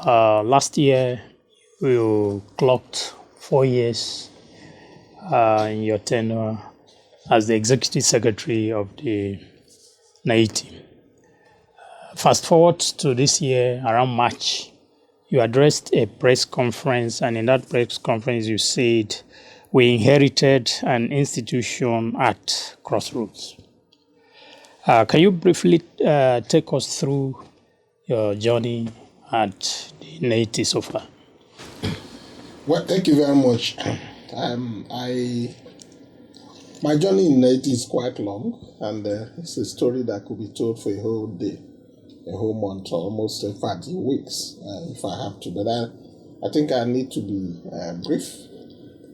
Last year, you clocked 4 years in your tenure as the Executive Secretary of the NEITI. Fast forward to this year, around March, you addressed a press conference, and in that press conference, you said, "We inherited an institution at crossroads." Can you briefly take us through your journey at the NEITI so far? Well, thank you very much. My journey in NEITI is quite long, and it's a story that could be told for a whole day, a whole month, or almost in fact weeks, if I have to. But I think I need to be brief.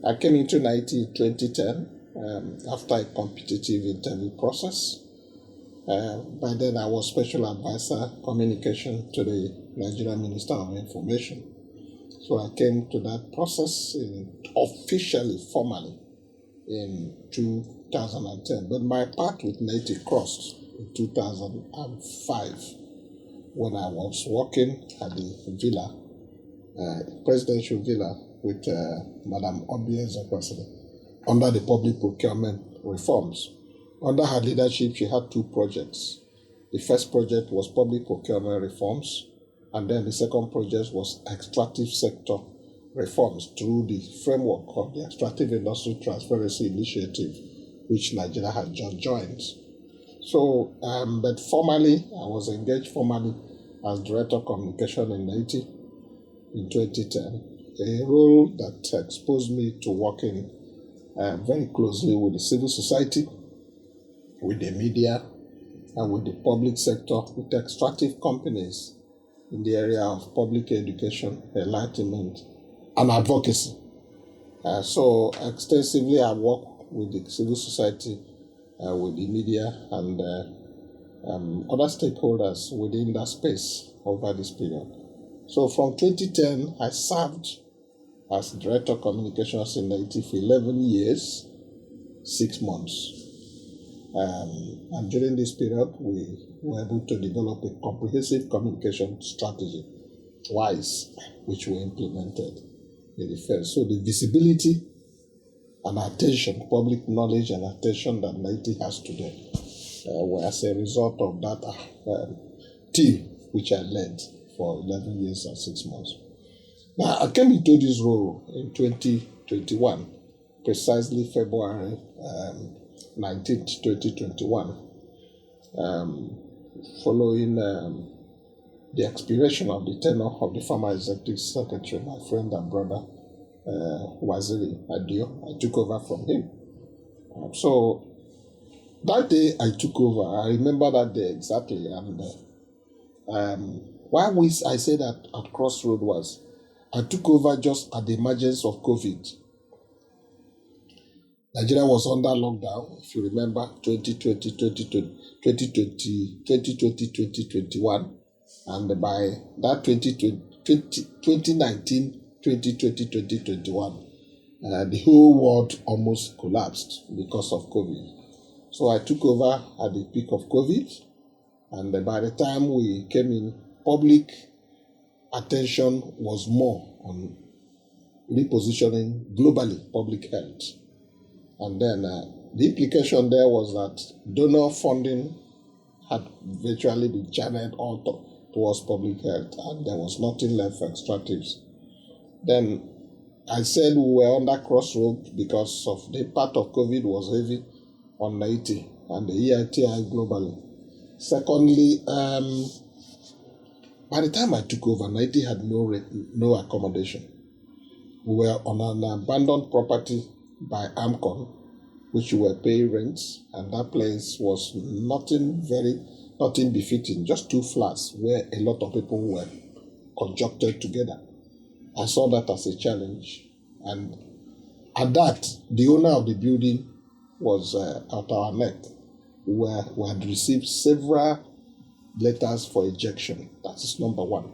I came into NEITI in 2010 after a competitive interview process. By then, I was Special Advisor Communication to the Nigerian Minister of Information. So I came to that process officially, formally, in 2010. But my path with NEITI crossed in 2005 when I was working at the villa, presidential villa, with Madam Obi Ezekwesili under the public procurement reforms. Under her leadership, she had two projects. The first project was public procurement reforms, and then the second project was extractive sector reforms through the framework of the Extractive Industry Transparency Initiative, which Nigeria had just joined. So, but formally, I was engaged formally as Director of Communication in NEITI in 2010, a role that exposed me to working very closely with the civil society, with the media, and with the public sector, with extractive companies in the area of public education, enlightenment, and advocacy. So extensively, I work with the civil society, with the media, and other stakeholders within that space over this period. So from 2010, I served as Director of Communications in NEITI for 11 years, 6 months. And during this period, we were able to develop a comprehensive communication strategy, WISE, which we implemented in the first. So the visibility and attention, public knowledge and attention that NEITI has today were as a result of that team which I led for 11 years and 6 months. Now, I came into this role in 2021, precisely February 19th, 2021, following the expiration of the tenure of the former Executive Secretary, my friend and brother, Waziri Adio. I took over from him. So that day I took over, I remember that day exactly, and why I say that at Crossroad was, I took over just at the emergence of COVID. Nigeria was under lockdown, if you remember, 2020, 2021. And by that 2019, 2020, 2021, the whole world almost collapsed because of COVID. So I took over at the peak of COVID. And by the time we came in, public attention was more on repositioning globally public health. And then the implication there was that donor funding had virtually been channeled all towards public health, and there was nothing left for extractives. Then I said we were under crossroads because of the impact of COVID was heavy on NEITI and the EITI globally. Secondly, by the time I took over, NEITI had no accommodation. We were on an abandoned property by AMCON, which we were paying rents, and that place was nothing befitting, just 2 flats where a lot of people were conjuncted together. I saw that as a challenge, and at that, the owner of the building was at our neck. We had received several letters for ejection. That is number one.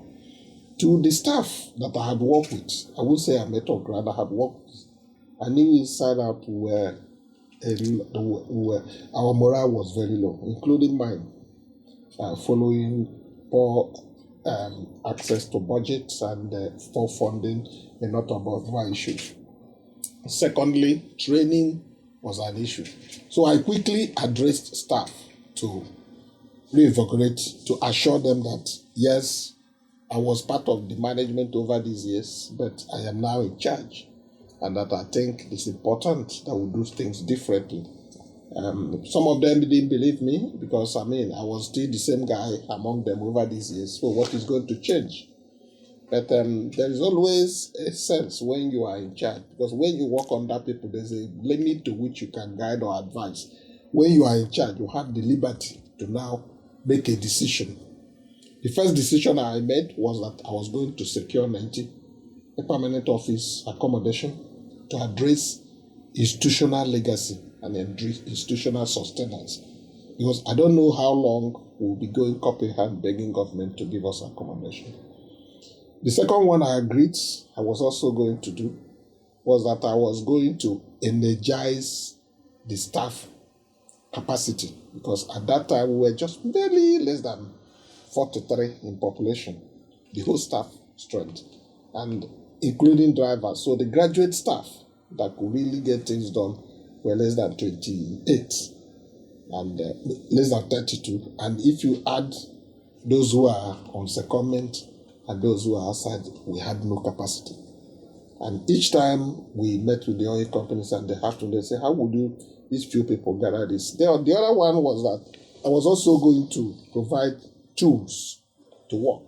To the staff that I had worked with, I would say I met on ground, I had worked with, I knew inside out our morale was very low, including mine, following poor access to budgets and for funding a lot of other issues. Secondly, training was an issue. So I quickly addressed staff to reinvigorate, to assure them that, yes, I was part of the management over these years, but I am now in charge. And that I think it's important that we do things differently. Some of them didn't believe me because, I was still the same guy among them over these years. So what is going to change? But there is always a sense when you are in charge, because when you work under people, there's a limit to which you can guide or advise. When you are in charge, you have the liberty to now make a decision. The first decision I made was that I was going to secure NEITI, a permanent office accommodation, to address institutional legacy and institutional sustenance. Because I don't know how long we'll be going cup in hand begging government to give us accommodation. The second one I agreed I was also going to do was that I was going to energize the staff capacity, because at that time we were just barely less than 43 in population, the whole staff strength, and including drivers. So the graduate staff that could really get things done were less than 28 and less than 32. And if you add those who are on secondment and those who are outside, we had no capacity. And each time we met with the oil companies and they say, how would you, these few people gather this? The other one was that I was also going to provide tools to work,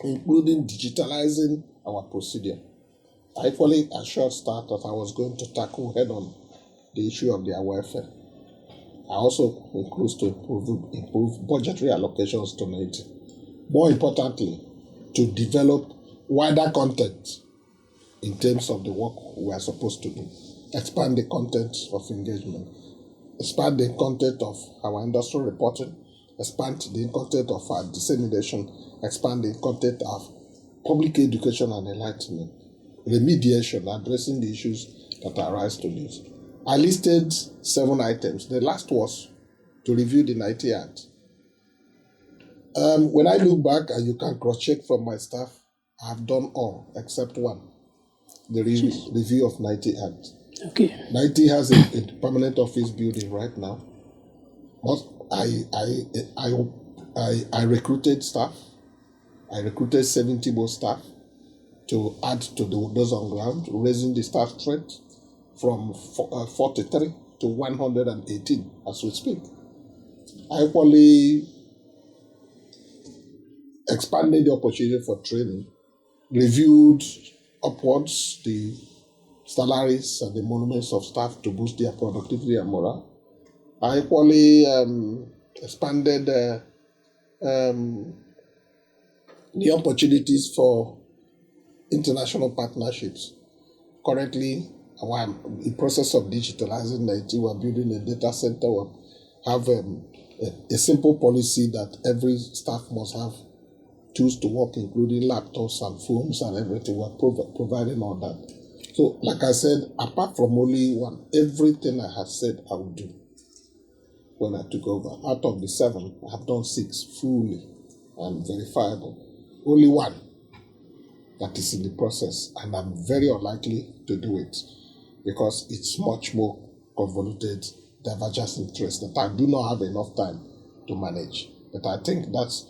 including digitalizing our procedure. I equally assured staff that I was going to tackle head-on the issue of their welfare. I also include to improve budgetary allocations to NEITI. More importantly, to develop wider content in terms of the work we are supposed to do. Expand the content of engagement. Expand the content of our industrial reporting. Expand the content of our dissemination. Expand the content of public education and enlightenment. Remediation, addressing the issues that arise to this. I listed 7 items. The last was to review the NEITI Act. When I look back, and you can cross-check from my staff, I have done all except one, the review of NEITI Act. Okay. NEITI has a permanent office building right now. But I recruited staff. I recruited 70 more staff to add to those on ground, raising the staff strength from 43 to 118 as we speak. I equally expanded the opportunity for training, reviewed upwards the salaries and the monuments of staff to boost their productivity and morale. I equally expanded the opportunities for international partnerships. Currently, we're in the process of digitalizing NEITI. We're building a data center. We have a simple policy that every staff must have tools to work, including laptops and phones and everything. We're providing all that. So, like I said, apart from only one, everything I had said I would do when I took over. Out of the 7, I have done 6 fully and verifiable. Only one that is in the process, and I'm very unlikely to do it because it's much more convoluted, divergent interest that I do not have enough time to manage. But I think that's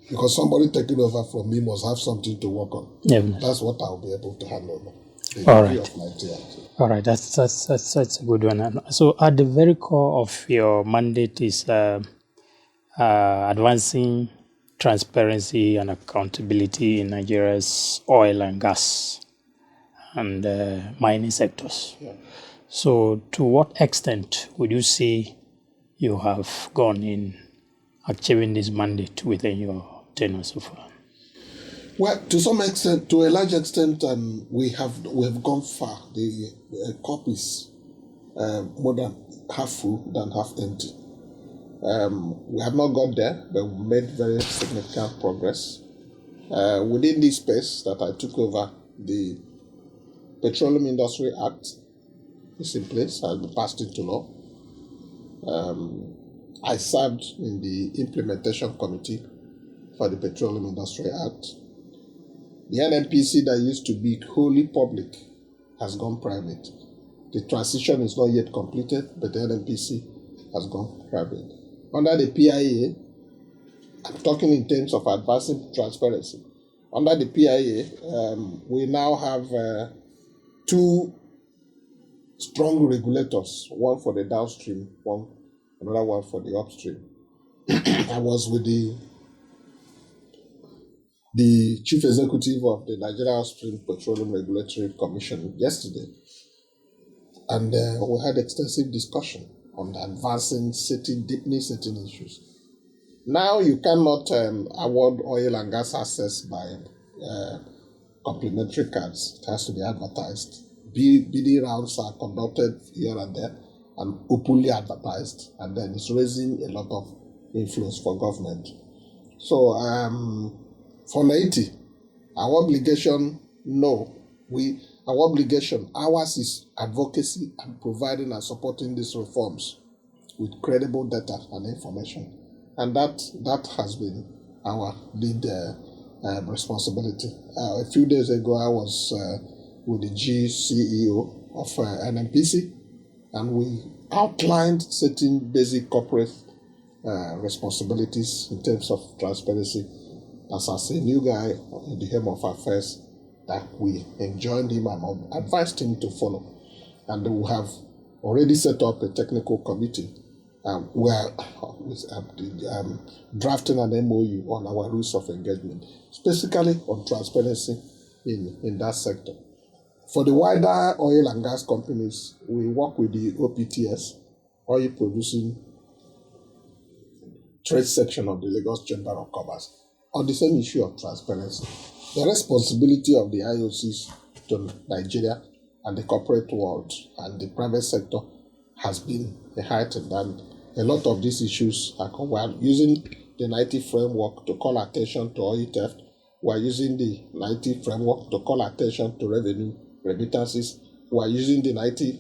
because somebody taking over from me must have something to work on. Yeah. That's what I'll be able to handle. All right. All right, that's a good one. And so, at the very core of your mandate is advancing transparency and accountability in Nigeria's oil and gas and mining sectors. Yeah. So, to what extent would you say you have gone in achieving this mandate within your tenure so far? Well, to some extent, to a large extent, we have gone far. The cup is more than half full than half empty. We have not got there, but we made very significant progress. Within this space that I took over, the Petroleum Industry Act is in place, has been passed into law. I served in the implementation committee for the Petroleum Industry Act. The NNPC that used to be wholly public has gone private. The transition is not yet completed, but the NNPC has gone private. Under the PIA, I'm talking in terms of advancing transparency. Under the PIA, we now have two strong regulators, one for the downstream, another one for the upstream. I was with the chief executive of the Nigeria Upstream Petroleum Regulatory Commission yesterday, and we had extensive discussion on advancing deepening certain issues. Now you cannot award oil and gas access by complimentary cards. It has to be advertised. Bidding rounds are conducted here and there and openly advertised, and then it's raising a lot of influence for government. So for NEITI, our obligation, ours is advocacy and providing and supporting these reforms with credible data and information. And that has been our lead responsibility. A few days ago, I was with the CEO of NNPC, and we outlined certain basic corporate responsibilities in terms of transparency. As a new guy in the helm of affairs, that we enjoined him and advised him to follow. And we have already set up a technical committee. We are drafting an MOU on our rules of engagement, specifically on transparency in that sector. For the wider oil and gas companies, we work with the OPTS, Oil Producing Trade Section of the Lagos Chamber of Commerce, on the same issue of transparency. The responsibility of the IOCs to Nigeria and the corporate world and the private sector has been heightened, and a lot of these issues are using the NEITI framework to call attention to oil theft. We are using the NEITI framework to call attention to revenue remittances. We are using the NEITI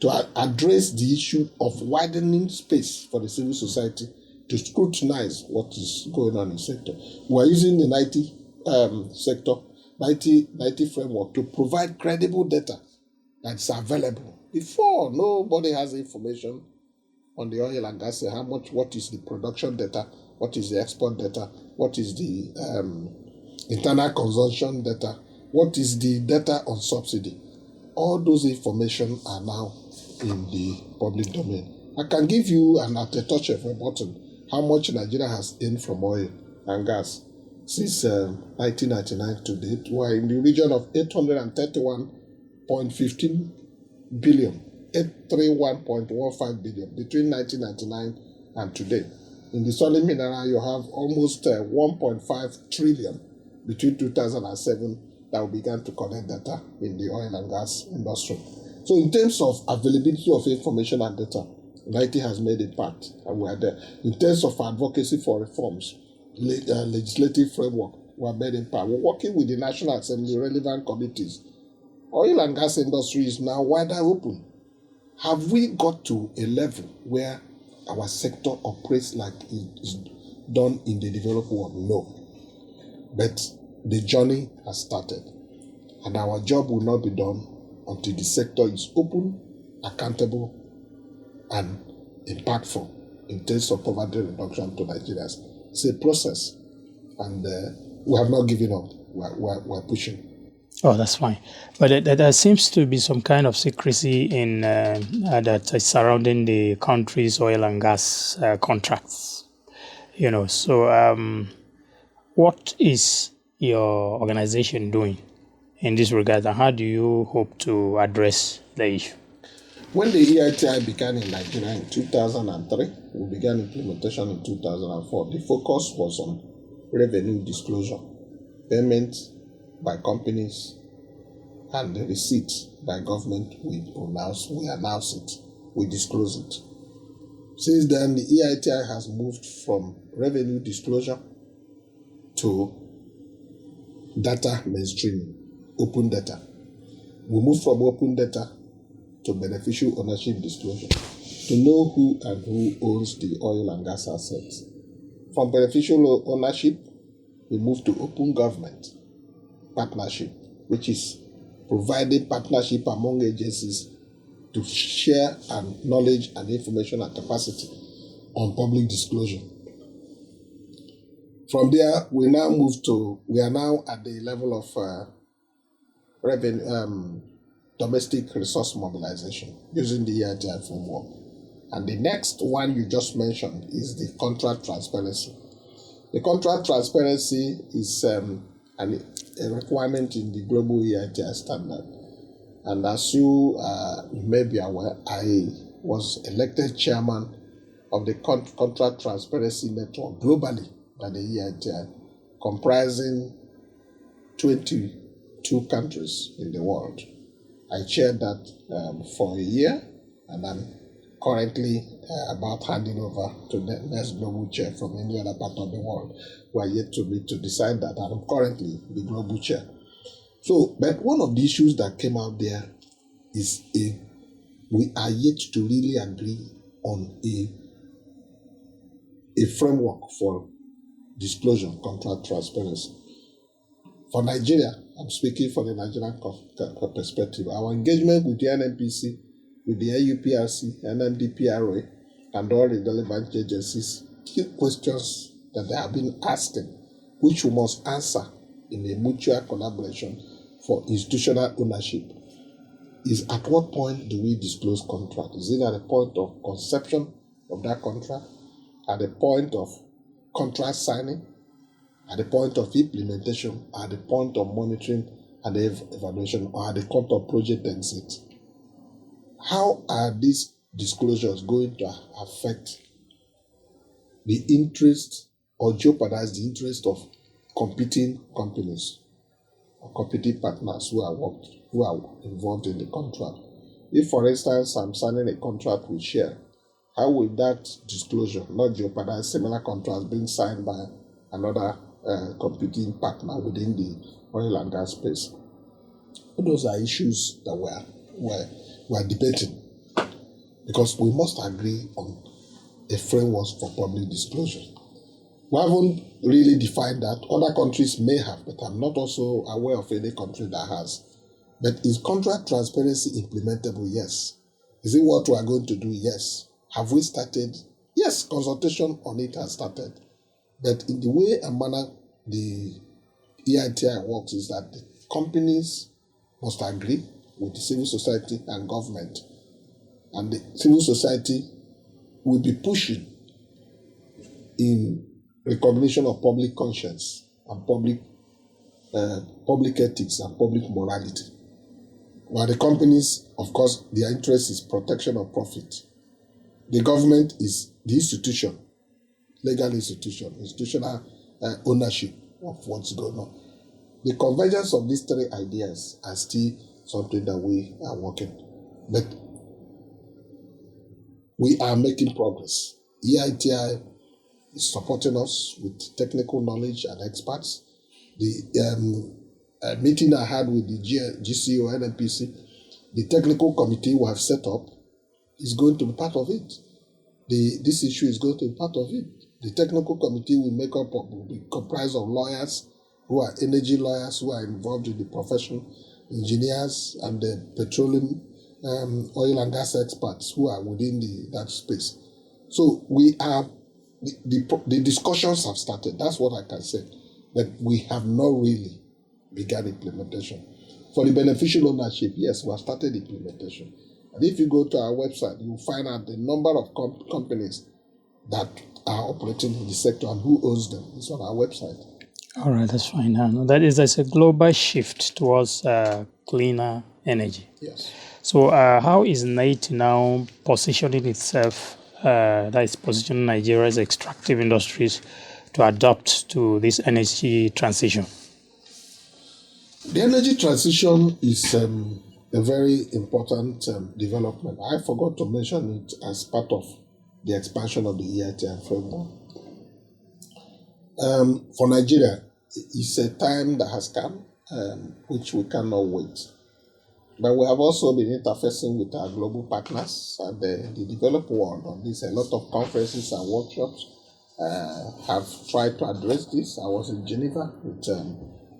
to address the issue of widening space for the civil society to scrutinize what is going on in the sector. We are using the NEITI framework to provide credible data that's available. Before, nobody has information on the oil and gas, what is the production data, what is the export data, what is the internal consumption data, what is the data on subsidy. All those information are now in the public domain. I can give you at a touch of a button how much Nigeria has earned from oil and gas since 1999 to date. We are in the region of 831.15 billion, 831.15 billion between 1999 and today. In the solid mineral, you have almost 1.5 trillion between 2007 that we began to collect data in the oil and gas industry. So in terms of availability of information and data, NEITI has made a part, and we are there. In terms of advocacy for reforms, legislative framework, we are made a part. We're working with the National Assembly relevant committees. Oil and gas industry is now wider open. Have we got to a level where our sector operates like it is done in the developed world? No. But the journey has started, and our job will not be done until the sector is open, accountable, and impactful in terms of poverty reduction to Nigerians. It's a process, and we have not given up. We're pushing. Oh, that's fine. But there seems to be some kind of secrecy in that is surrounding the country's oil and gas contracts. So what is your organization doing in this regard, and how do you hope to address the issue? When the EITI began in Nigeria in 2003, we began implementation in 2004. The focus was on revenue disclosure, payment by companies, and the receipt by government. We announce it, we disclose it. Since then, the EITI has moved from revenue disclosure to data mainstreaming, open data. We moved from open data to beneficial ownership disclosure, to know who owns the oil and gas assets. from beneficial ownership, we move to open government partnership, which is providing partnership among agencies to share and knowledge and information and capacity on public disclosure. From there, we are now at the level of domestic resource mobilization using the EITI framework. And the next one you just mentioned is the contract transparency. The contract transparency is a requirement in the global EITI standard. And as you may be aware, I was elected chairman of the Contract Transparency Network globally by the EITI, comprising 22 countries in the world. I chaired that for a year, and I'm currently about handing over to the next global chair from any other part of the world. We are yet to meet to decide that. I'm currently the global chair. So, but one of the issues that came out there is we are yet to really agree on a framework for disclosure, contract transparency. For Nigeria, I'm speaking for the Nigerian perspective. Our engagement with the NNPC, with the AUPRC, NMDPRA, and all the relevant agencies, keep questions that they have been asking, which we must answer in a mutual collaboration for institutional ownership, is at what point do we disclose contract? Is it at the point of conception of that contract, at the point of contract signing, at the point of implementation, at the point of monitoring and evaluation, or at the point of project exit? How are these disclosures going to affect the interest or jeopardize the interest of competing companies or competing partners who are involved in the contract? If, for instance, I'm signing a contract with Shell, how will that disclosure not jeopardize similar contracts being signed by another competing partner within the oil and gas space? Those are issues that we're debating, because we must agree on a framework for public disclosure. We haven't really defined that. Other countries may have, but I'm not also aware of any country that has. But is contract transparency implementable? Yes. Is it what we are going to do? Yes. Have we started? Yes, consultation on it has started. But in the way and manner the EITI works is that the companies must agree with the civil society and government. And the civil society will be pushing in recognition of public conscience and public ethics and public morality. While the companies, of course, their interest is protection of profit. The government is the institution, legal institution, institutional ownership of what's going on. The convergence of these three ideas are still something that we are working. But we are making progress. EITI is supporting us with technical knowledge and experts. The meeting I had with the GCO NNPC, the technical committee we have set up is going to be part of it. This issue is going to be part of it. The technical committee will be comprised of lawyers who are energy lawyers who are involved in the profession, engineers, and the petroleum, oil and gas experts who are within that space. So we are the discussions have started. That's what I can say. But we have not really begun implementation. For the beneficial ownership, yes, we have started implementation. And if you go to our website, you'll find out the number of companies that are operating in the sector and who owns them. It's on our website. All right, that's fine. There's a global shift towards cleaner energy. Yes. So how is NEITI now positioning itself, that is positioning Nigeria's extractive industries to adapt to this energy transition? The energy transition is a very important development. I forgot to mention it as part of the expansion of the EITI framework. For Nigeria, it's a time that has come, which we cannot wait. But we have also been interfacing with our global partners and the developed world on this. A lot of conferences and workshops have tried to address this. I was in Geneva with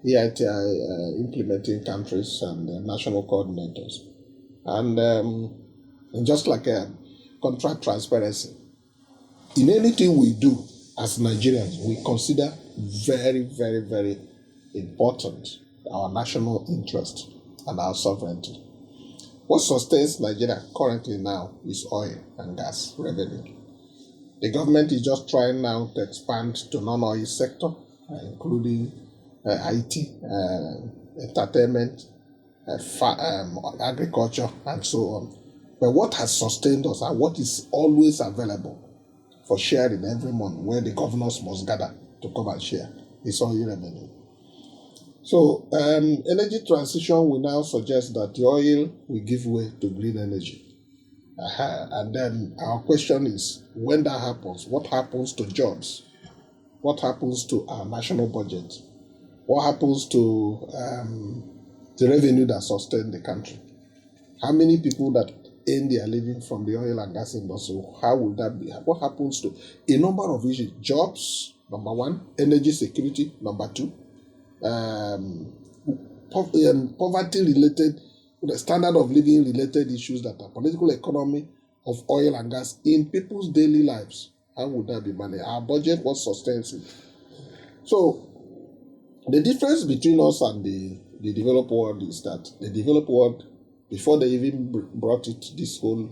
EITI implementing countries and national coordinators. And just like contract transparency, in anything we do as Nigerians, we consider very, very, very important our national interest and our sovereignty. What sustains Nigeria currently now is oil and gas revenue. The government is just trying now to expand to non-oil sector, including IT, entertainment, agriculture, and so on. But what has sustained us and what is always available for sharing every month, where the governors must gather to come and share, is oil revenue. So energy transition will now suggest that the oil will give way to green energy. And then our question is, when that happens, what happens to jobs? What happens to our national budget? What happens to the revenue that sustains the country? How many people that earn their living from the oil and gas industry, how will that be? What happens to a number of issues? Jobs, number one. Energy security, number two. Poverty-related, the standard of living related issues that are political economy of oil and gas in people's daily lives. How would that be managed? Our budget, what sustains it? So the difference between us and the developed world is that the developed world, before they even brought this whole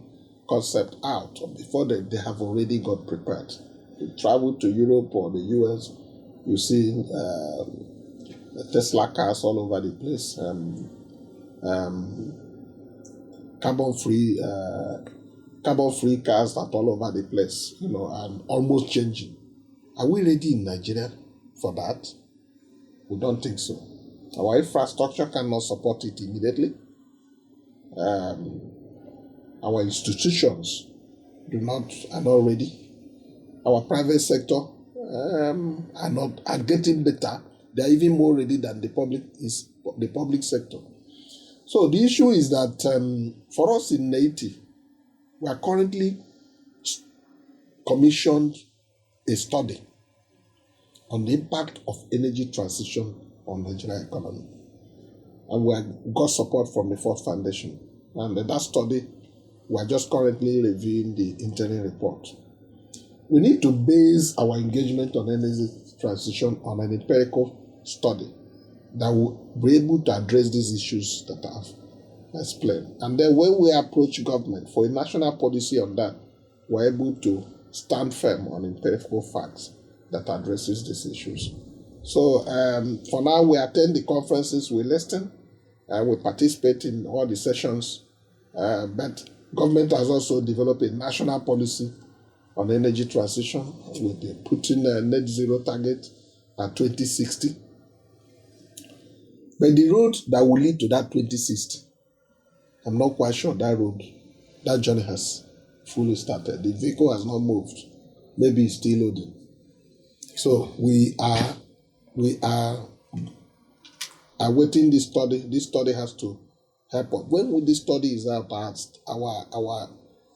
concept out, or before they have already got prepared. You travel to Europe or the US, you see Tesla cars all over the place, carbon-free cars that all over the place, and almost changing. Are we ready in Nigeria for that? We don't think so. Our infrastructure cannot support it immediately. Our institutions are not ready. Our private sector are getting better. They are even more ready than the public sector. So the issue is that for us in NEITI, we are currently commissioned a study on the impact of energy transition on the Nigerian economy. And we have got support from the Ford Foundation. And in that study, we are just currently reviewing the interim report. We need to base our engagement on energy transition on an empirical study that will be able to address these issues that I have explained. And then when we approach government for a national policy on that, we're able to stand firm on empirical facts that addresses these issues. So for now, we attend the conferences, we listen, we participate in all the sessions, but government has also developed a national policy on energy transition. We'll be putting a net zero target at 2060. But the road that will lead to that 2060, I'm not quite sure that journey has fully started. The vehicle has not moved. Maybe it's still loading. So we are awaiting this study. This study has to help us. When this study is out,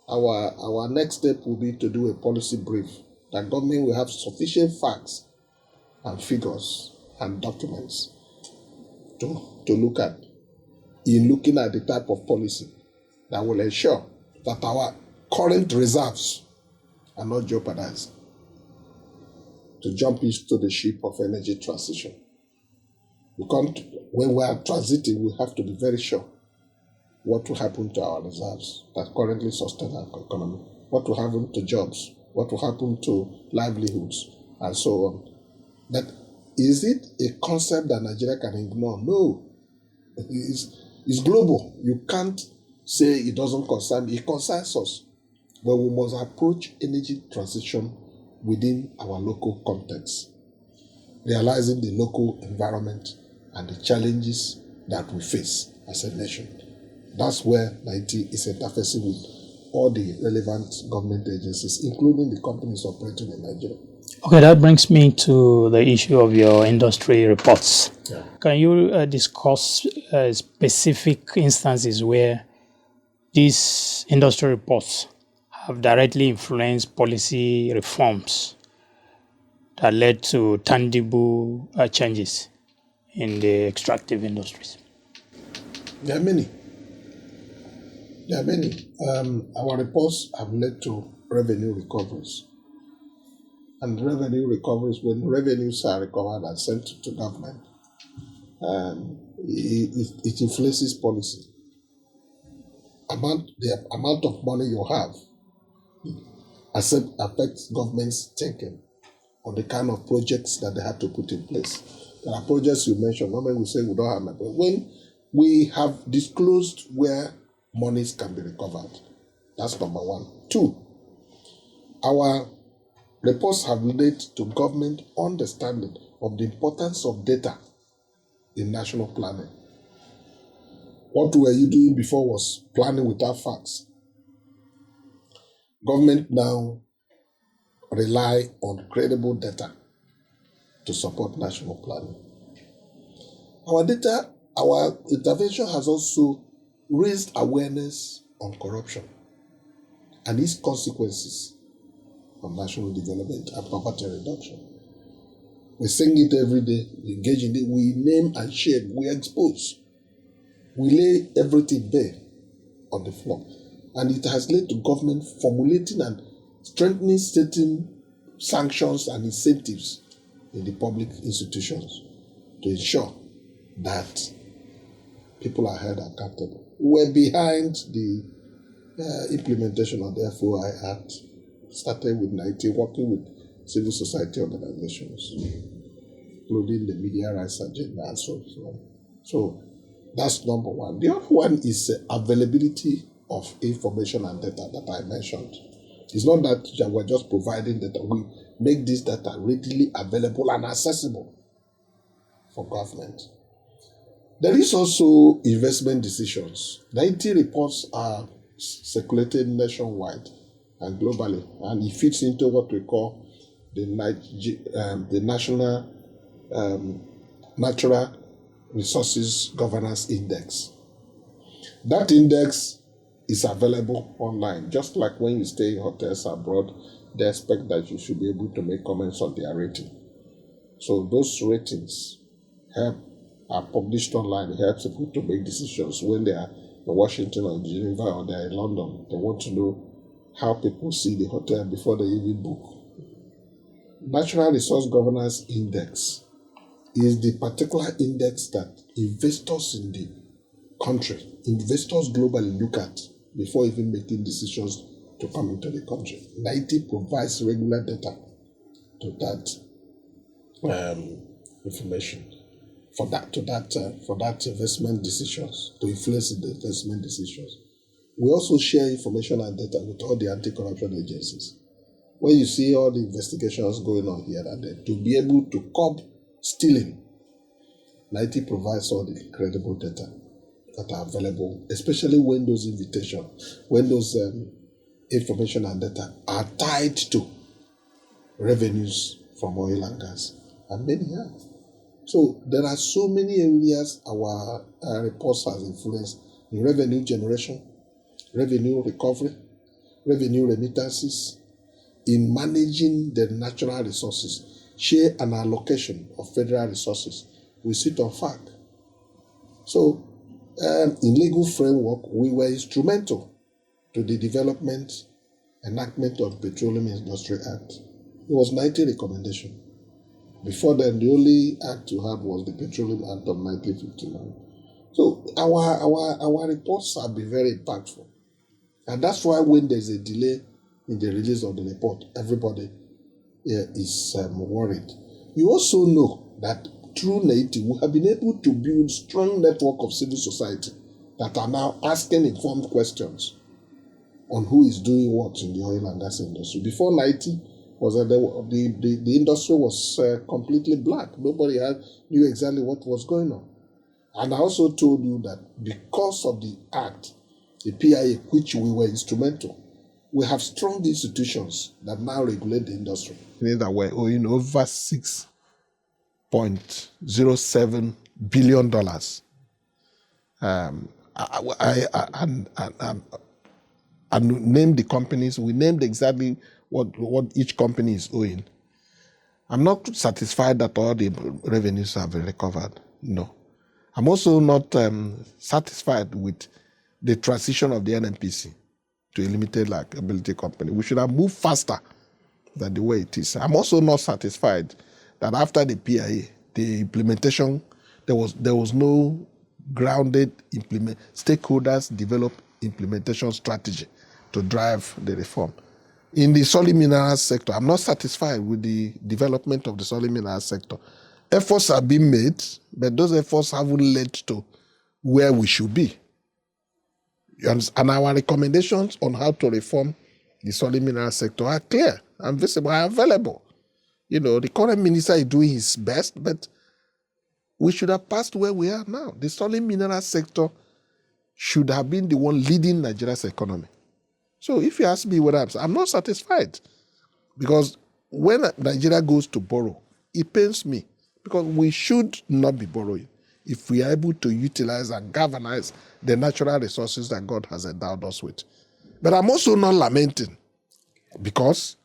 our next step will be to do a policy brief. That government will have sufficient facts and figures and documents to look at in looking at the type of policy that will ensure that our current reserves are not jeopardized to jump into the ship of energy transition. When we are transiting, we have to be very sure what will happen to our reserves that currently sustain our economy, what will happen to jobs, what will happen to livelihoods, and so on. But is it a concept that Nigeria can ignore? No. It's global. You can't say it doesn't concern me. It concerns us. But we must approach energy transition within our local context, realizing the local environment and the challenges that we face as a nation. That's where NEITI is interfacing with all the relevant government agencies, including the companies operating in Nigeria. Okay, that brings me to the issue of your industry reports. Yeah. Can you discuss specific instances where these industry reports have directly influenced policy reforms that led to tangible changes in the extractive industries? There are many. There are many. Our reports have led to revenue recoveries. And revenue recoveries, when revenues are recovered and sent to government, it influences policy. The amount of money you have affects government's thinking on the kind of projects that they have to put in place. There are projects you mentioned. Normally we say we don't have money, but when we have disclosed where monies can be recovered, that's number one. Two, our reports have led to government understanding of the importance of data in national planning. What were you doing before was planning without facts. Government now rely on credible data to support national planning. Our intervention has also raised awareness on corruption and its consequences on national development and poverty reduction. We sing it every day, we engage in it, we name and shame, we expose. We lay everything bare on the floor. And it has led to government formulating and strengthening certain sanctions and incentives in the public institutions to ensure that people are held accountable. We're behind the implementation of the FOI Act, started with NEITI, working with civil society organizations, including the media rights agenda and so on. So that's number one. The other one is availability of information and data that I mentioned. It's not that we're just providing data. We make this data readily available and accessible for government. There is also investment decisions. NEITI reports are circulated nationwide and globally, and it fits into what we call the National Natural Resources Governance Index. That index is available online. Just like when you stay in hotels abroad, they expect that you should be able to make comments on their rating. So those ratings are published online. It helps people to make decisions when they are in Washington or Geneva or they are in London. They want to know how people see the hotel before they even book. Natural Resource Governance Index is the particular index that investors in the country, investors globally look at before even making decisions to come into the country. NEITI provides regular data to that information for that investment decisions, to influence the investment decisions. We also share information and data with all the anti-corruption agencies. When you see all the investigations going on here and there, to be able to curb stealing, NEITI provides all the credible data that are available, especially when those information and data are tied to revenues from oil and gas, and many are. So there are so many areas our reports has influenced in revenue generation, revenue recovery, revenue remittances, in managing the natural resources, share and allocation of federal resources. We sit on fact. So in legal framework, we were instrumental to the enactment of the Petroleum Industry Act. It was NEITI recommendation. Before then, the only act you had was the Petroleum Act of 1959. So our reports have been very impactful. And that's why when there's a delay in the release of the report, everybody is worried. You also know that through NEITI, we have been able to build strong network of civil society that are now asking informed questions on who is doing what in the oil and gas industry. Before NEITI, the industry was completely black. Nobody knew exactly what was going on. And I also told you that because of the act, the PIA, which we were instrumental, we have strong institutions that now regulate the industry. That were owing over $6.07 billion. And named the companies. We named exactly what each company is owing. I'm not satisfied that all the revenues have been recovered. No. I'm also not satisfied with the transition of the NNPC to a limited liability company. We should have moved faster than the way it is. I'm also not satisfied that after the PIA, the implementation, there was no grounded stakeholders develop implementation strategy to drive the reform. In the solid minerals sector, I'm not satisfied with the development of the solid minerals sector. Efforts have been made, but those efforts haven't led to where we should be. And our recommendations on how to reform the solid minerals sector are clear and visible and available. The current minister is doing his best, but we should have passed where we are now. The solid minerals sector should have been the one leading Nigeria's economy. So if you ask me what I'm not satisfied, because when Nigeria goes to borrow, it pains me, because we should not be borrowing if we are able to utilize and galvanize the natural resources that God has endowed us with. But I'm also not lamenting, because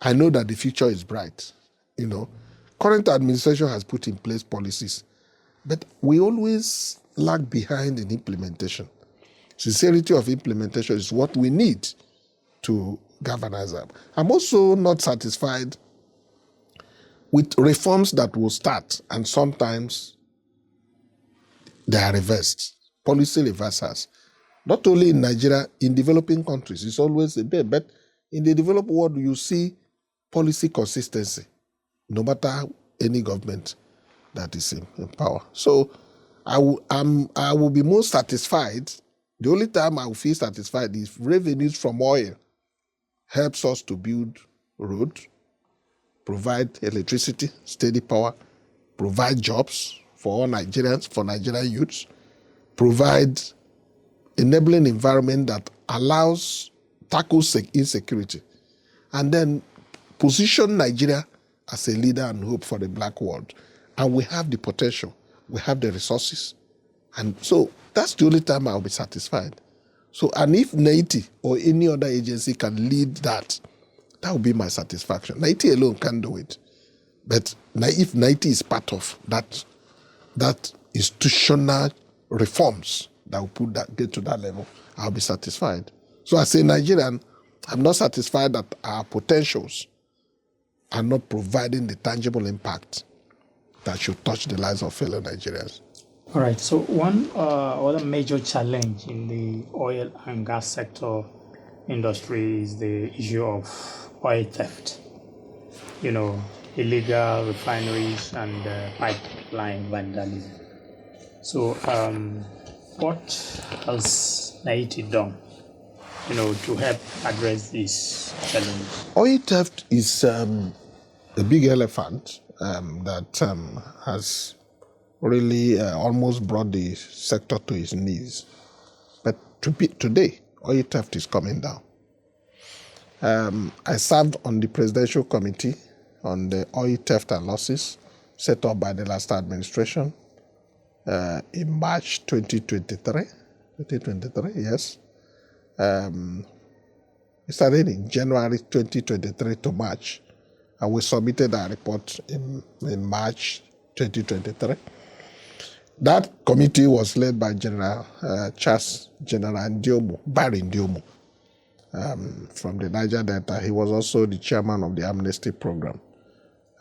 I know that the future is bright. Current administration has put in place policies, but we always lag behind in implementation. Sincerity of implementation is what we need to galvanize them. I'm also not satisfied with reforms that will start and sometimes they are reversed, policy reversals. Not only in Nigeria, in developing countries, it's always a bit, but in the developed world, you see policy consistency, no matter any government that is in power. So I will be most satisfied. The only time I will feel satisfied is revenues from oil helps us to build roads, provide electricity, steady power, provide jobs for all Nigerians, for Nigerian youths, provide enabling environment that tackles insecurity, and then position Nigeria as a leader and hope for the black world. And we have the potential, we have the resources. And so that's the only time I'll be satisfied. So, and if NEITI or any other agency can lead that will be my satisfaction. NEITI alone can't do it. But if NEITI is part of that institutional reforms that will get to that level, I'll be satisfied. So as a Nigerian, I'm not satisfied that our potentials are not providing the tangible impact that should touch the lives of fellow Nigerians. All right. So one other major challenge in the oil and gas sector industry is the issue of oil theft. Illegal refineries and pipeline vandalism. So what has NEITI done, to help address this challenge? Oil theft is a big elephant that has really almost brought the sector to its knees. But today, oil theft is coming down. I served on the Presidential Committee on the oil theft and losses set up by the last administration in March 2023. 2023, yes. It started in January 2023 to March, and we submitted our report in March 2023. That committee was led by General Barry Ndiomu from the Niger Delta. He was also the chairman of the Amnesty Program.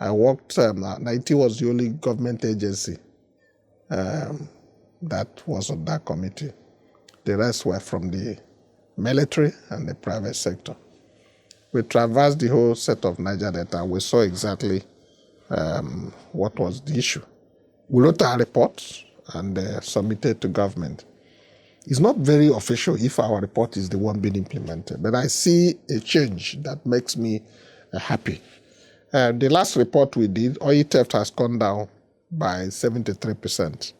I worked, NEITI was the only government agency that was on that committee. The rest were from the military and the private sector. We traversed the whole set of Niger Delta and we saw exactly what was the issue. We wrote our report and submitted to government. It's not very official if our report is the one being implemented, but I see a change that makes me happy. The last report we did, oil theft has gone down by 73%.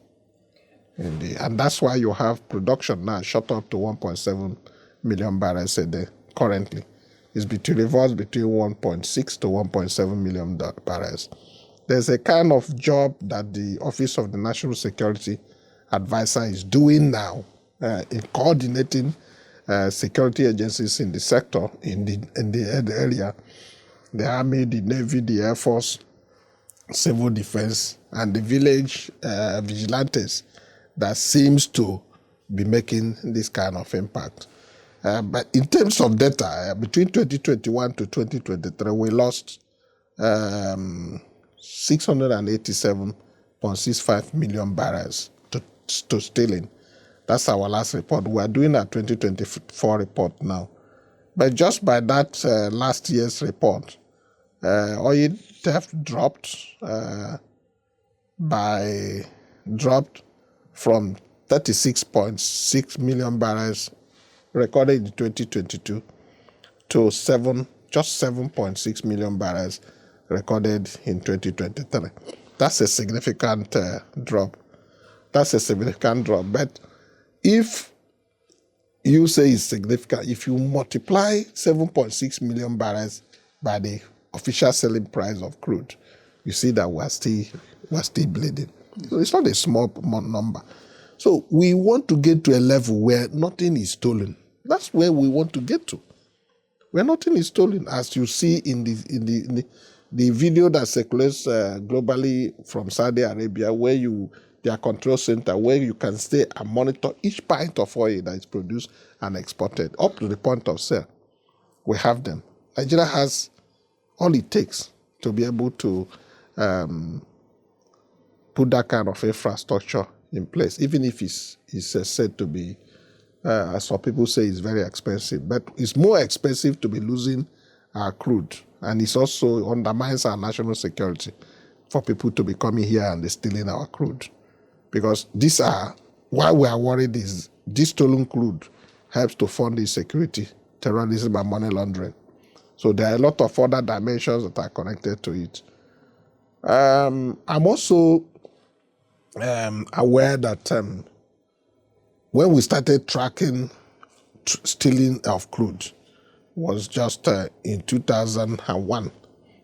And that's why you have production now shot up to 1.7 million barrels a day currently. It's reversed between 1.6 to 1.7 million barrels. There's a kind of job that the Office of the National Security Advisor is doing now in coordinating security agencies in the sector, in the area, the Army, the Navy, the Air Force, civil defense, and the village vigilantes that seems to be making this kind of impact. But in terms of data, between 2021 to 2023, we lost 687.65 million barrels to stealing. That's our last report. We are doing our 2024 report now. But just by that last year's report, oil theft dropped from 36.6 million barrels recorded in 2022 to just 7.6 million barrels recorded in 2023. That's a significant drop. But if you say it's significant, if you multiply 7.6 million barrels by the official selling price of crude, you see that we're still bleeding. So it's not a small number. So we want to get to a level where nothing is stolen. That's where we want to get to. Where nothing is stolen, as you see in the video that circulates globally from Saudi Arabia, where their control center, where you can stay and monitor each pint of oil that is produced and exported up to the point of sale. We have them. Nigeria has all it takes to be able to put that kind of infrastructure in place, even if it's said to be, as some people say, it's very expensive. But it's more expensive to be losing our crude, and it also undermines our national security for people to be coming here and stealing our crude. Because why we are worried is this stolen crude helps to fund insecurity, terrorism, and money laundering. So there are a lot of other dimensions that are connected to it. I'm also aware that when we started tracking stealing of crude was just in 2001.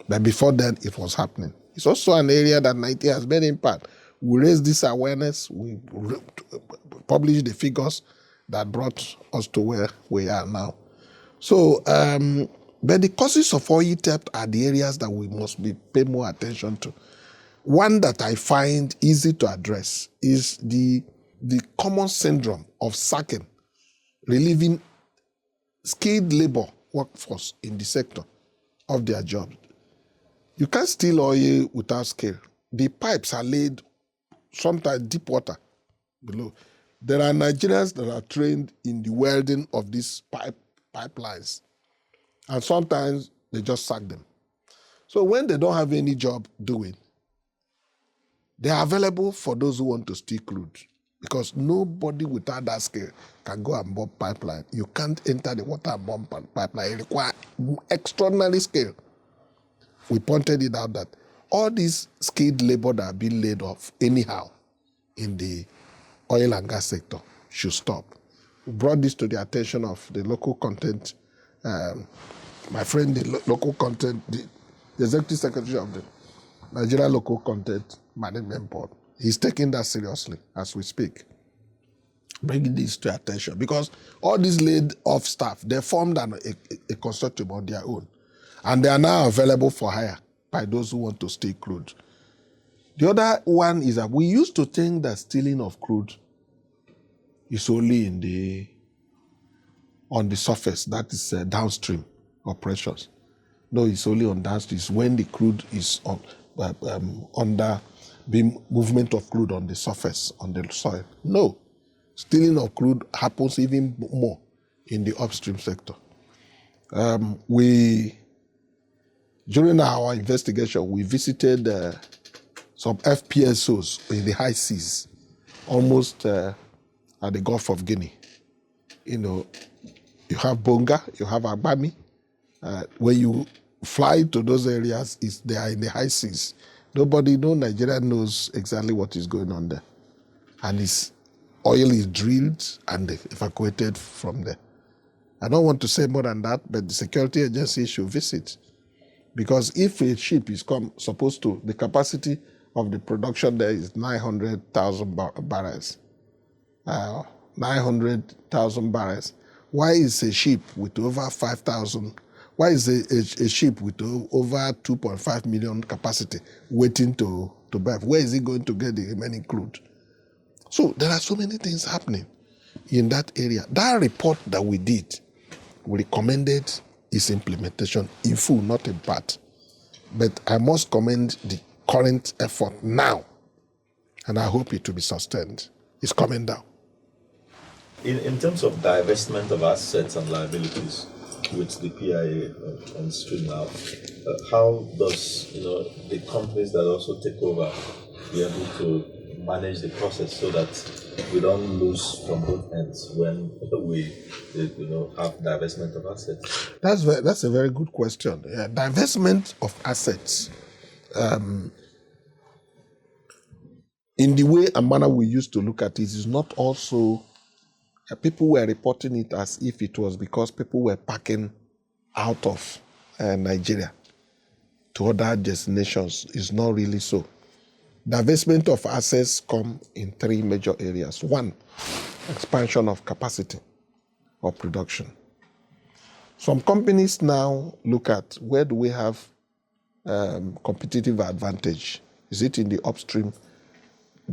But before then, it was happening. It's also an area that NEITI has made impact. We raised this awareness. We published the figures that brought us to where we are now. So, but the causes of oil theft are the areas that we must pay more attention to. One that I find easy to address is the common syndrome of sacking, relieving skilled labor workforce in the sector of their jobs. You can't steal oil without skill. The pipes are laid sometimes deep water below. There are Nigerians that are trained in the welding of these pipelines, and sometimes they just sack them. So when they don't have any job doing, they are available for those who want to steal crude, because nobody without that skill can go and bomb pipeline. You can't enter the water and bomb pipeline. It requires extraordinary skill. We pointed it out that all these skilled labor that are being laid off anyhow in the oil and gas sector should stop. We brought this to the attention of the local content, my friend, the local content, the executive secretary of the Nigeria Local Content Management Board. He's taking that seriously as we speak, bringing this to attention, because all these laid off staff, they formed a consortium on their own, and they are now available for hire by those who want to steal crude. The other one is that we used to think that stealing of crude is only on the surface, that is downstream operations. No, it's only on downstream. It's when the crude is under the movement of crude on the surface, on the soil. No, stealing of crude happens even more in the upstream sector. During our investigation, we visited some FPSOs in the high seas, almost at the Gulf of Guinea. You know, you have Bonga, you have Agbami. When you fly to those areas, they are in the high seas. No Nigeria knows exactly what is going on there. And oil is drilled and evacuated from there. I don't want to say more than that, but the security agency should visit. Because if a ship is the capacity of the production there is 900,000 barrels. 900,000 barrels. Why is a ship with over 5,000, Why is a ship with over 2.5 million capacity waiting to berth? Where is it going to get the remaining crude? So there are so many things happening in that area. That report that we did, we recommended its implementation in full, not in part. But I must commend the current effort now, and I hope it will be sustained. It's coming down. In terms of divestment of assets and liabilities with the PIA on stream now, how does the companies that also take over be able to manage the process so that we don't lose from both ends when we have divestment of assets? That's a very good question. Divestment of assets, in the way and manner we used to look at it, is not also, people were reporting it as if it was because people were packing out of Nigeria to other destinations. It's not really so. Divestment of assets come in three major areas. One, expansion of capacity of production. Some companies now look at where do we have competitive advantage. Is it in the upstream,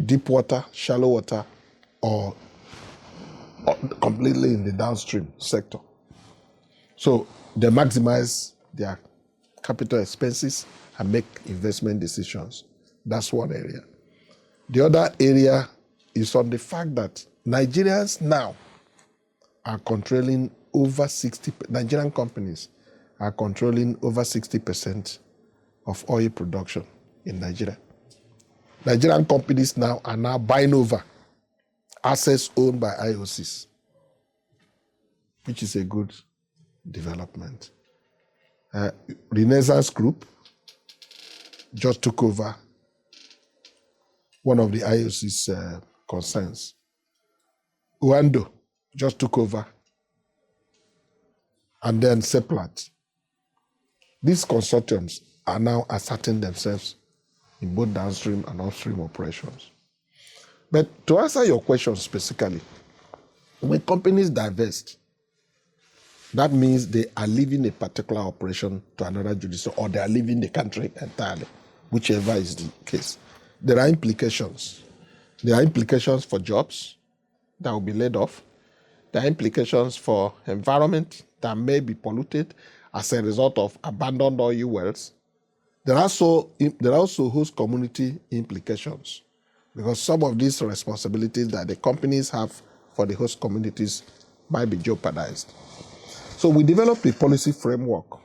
deep water, shallow water, or completely in the downstream sector? So they maximize their capital expenses and make investment decisions. That's one area. The other area is on the fact that Nigerians now are controlling Nigerian companies are controlling over 60% of oil production in Nigeria. Nigerian companies now are buying over assets owned by IOCs, which is a good development. Renaissance Group just took over one of the IOC's concerns. Uando just took over, and then Seplat. These consortiums are now asserting themselves in both downstream and upstream operations. But to answer your question specifically, when companies divest, that means they are leaving a particular operation to another jurisdiction, or they are leaving the country entirely, whichever is the case. There are implications. There are implications for jobs that will be laid off. There are implications for environment that may be polluted as a result of abandoned oil wells. There are also host community implications, because some of these responsibilities that the companies have for the host communities might be jeopardized. So we developed a policy framework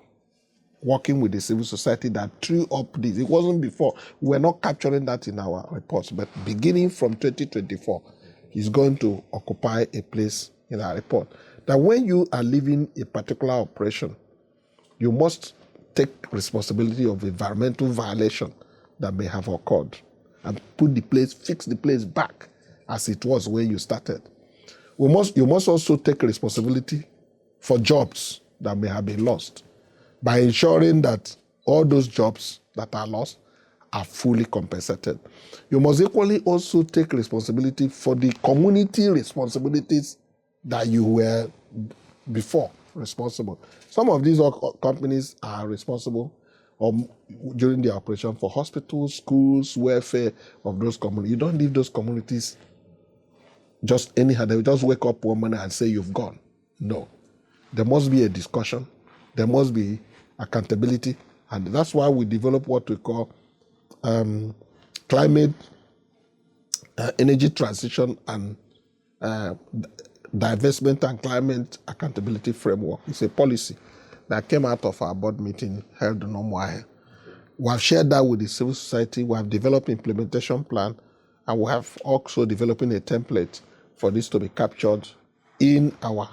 working with the civil society that threw up this. It wasn't before. We were not capturing that in our reports, but beginning from 2024, is going to occupy a place in our report. That when you are leaving a particular operation, you must take responsibility of environmental violation that may have occurred and fix the place back as it was when you started. You must also take responsibility for jobs that may have been lost by ensuring that all those jobs that are lost are fully compensated. You must equally also take responsibility for the community responsibilities that you were before responsible. Some of these companies are responsible during the operation for hospitals, schools, welfare of those communities. You don't leave those communities just anyhow. They will just wake up one morning and say you've gone. No. There must be a discussion. There must be accountability. And that's why we develop what we call climate, energy transition, and divestment and climate accountability framework. It's a policy that came out of our board meeting held in Omwahe. We have shared that with the civil society. We have developed an implementation plan, and we have also developing a template for this to be captured in our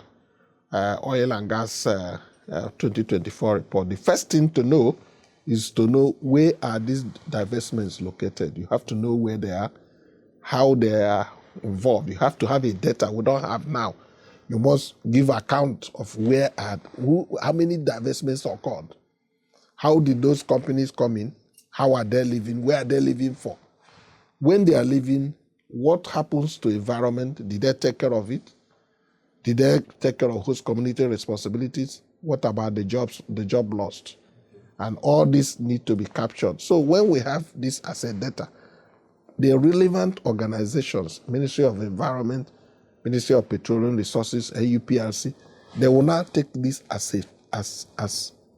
oil and gas 2024 report. The first thing to know is to know where are these divestments located. You have to know where they are, how they are involved. You have to have a data we don't have now. You must give account of how many divestments occurred. How did those companies come in? How are they living? Where are they living for? When they are living, what happens to environment? Did they take care of it? Did they take care of host community responsibilities? What about the job lost? And all this need to be captured. So when we have this asset data, the relevant organizations, Ministry of Environment, Ministry of Petroleum Resources, AUPRC, they will now take this as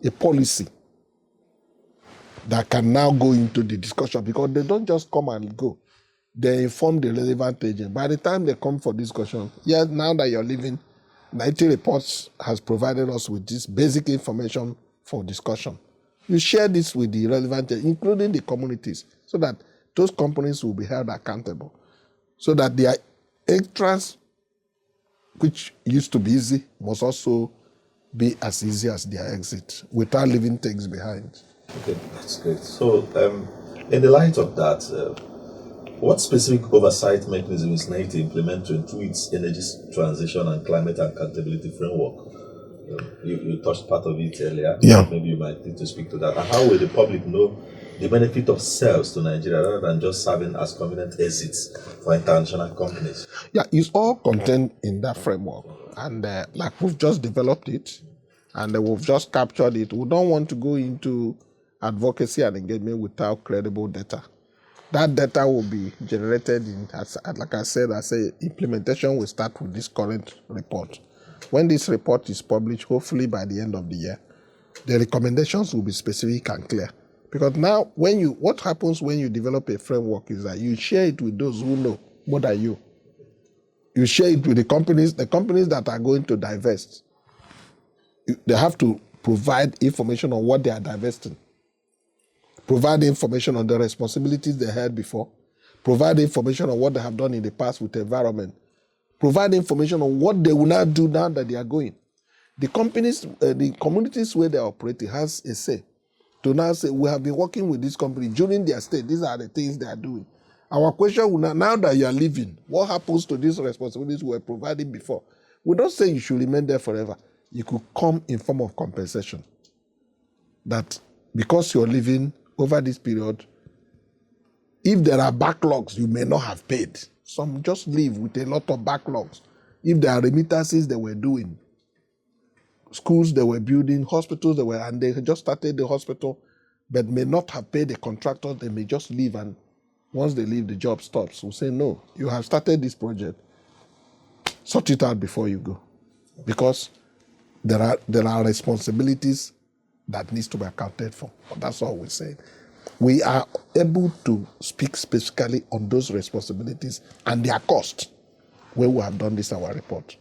a policy that can now go into the discussion, because they don't just come and go. They inform the relevant agent. By the time they come for discussion, yes, now that you're leaving, NEITI reports has provided us with this basic information for discussion. You share this with the relevant, including the communities, so that those companies will be held accountable, so that their entrance, which used to be easy, must also be as easy as their exit, without leaving things behind. Okay, that's great. So, in the light of that, what specific oversight mechanism is NEITI implement to improve its energy transition and climate accountability framework? You touched part of it earlier. Yeah. Maybe you might need to speak to that. And how will the public know the benefit of sales to Nigeria rather than just serving as convenient exits for international companies? Yeah, it's all contained in that framework. And like we've just developed it, and we've just captured it. We don't want to go into advocacy and engagement without credible data. That data will be generated in, like I said, implementation will start with this current report. When this report is published, hopefully by the end of the year, the recommendations will be specific and clear. Because now, what happens when you develop a framework is that you share it with those who know more than you. You share it with the companies that are going to divest. They have to provide information on what they are divesting. Provide information on the responsibilities they had before. Provide information on what they have done in the past with the environment. Provide information on what they will not do now that they are going. The companies, the communities where they are operating has a say to now say, we have been working with this company during their stay. These are the things they are doing. Our question will now that you are leaving, what happens to these responsibilities we were providing before? We don't say you should remain there forever. You could come in form of compensation. That because you're leaving over this period, if there are backlogs you may not have paid, some just leave with a lot of backlogs. If there are remittances they were doing, schools they were building, hospitals they were, and they just started the hospital, but may not have paid the contractors, they may just leave, and once they leave, the job stops. We'll say, no, you have started this project. Sort it out before you go. Because there are responsibilities that needs to be accounted for. That's all we're saying. We are able to speak specifically on those responsibilities and their cost when we have done this our report.